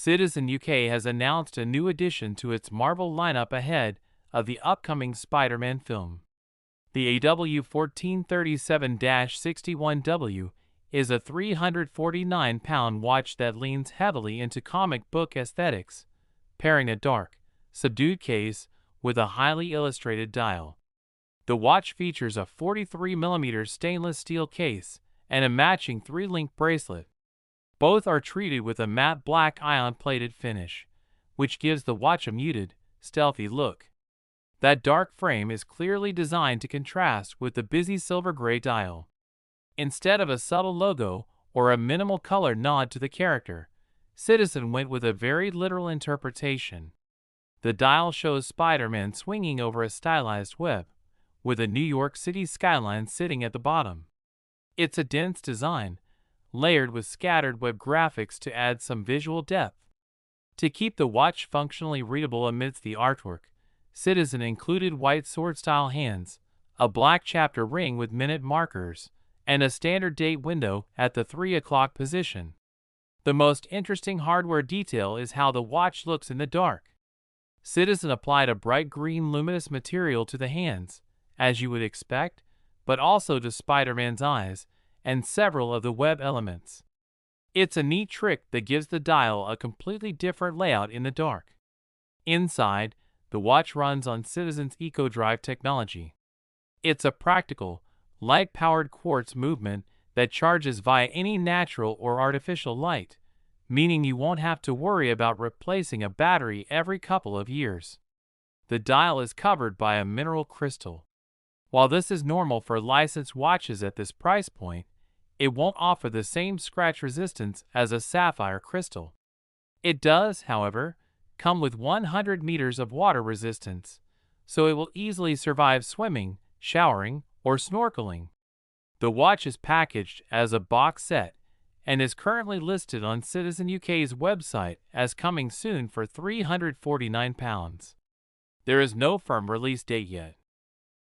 Citizen UK has announced a new addition to its Marvel lineup ahead of the upcoming Spider-Man film. The AW1437-61W is a 349-pound watch that leans heavily into comic book aesthetics, pairing a dark, subdued case with a highly illustrated dial. The watch features a 43mm stainless steel case and a matching 3-link bracelet. Both are treated with a matte black ion-plated finish, which gives the watch a muted, stealthy look. That dark frame is clearly designed to contrast with the busy silver-gray dial. Instead of a subtle logo or a minimal color nod to the character, Citizen went with a very literal interpretation. The dial shows Spider-Man swinging over a stylized web, with a New York City skyline sitting at the bottom. It's a dense design, layered with scattered web graphics to add some visual depth. To keep the watch functionally readable amidst the artwork, Citizen included white sword-style hands, a black chapter ring with minute markers, and a standard date window at the 3 o'clock position. The most interesting hardware detail is how the watch looks in the dark. Citizen applied a bright green luminous material to the hands, as you would expect, but also to Spider-Man's eyes and several of the web elements. It's a neat trick that gives the dial a completely different layout in the dark. Inside, the watch runs on Citizen's EcoDrive technology. It's a practical, light-powered quartz movement that charges via any natural or artificial light, meaning you won't have to worry about replacing a battery every couple of years. The dial is covered by a mineral crystal. While this is normal for licensed watches at this price point, it won't offer the same scratch resistance as a sapphire crystal. It does, however, come with 100 meters of water resistance, so it will easily survive swimming, showering, or snorkeling. The watch is packaged as a box set and is currently listed on Citizen UK's website as coming soon for £349. There is no firm release date yet.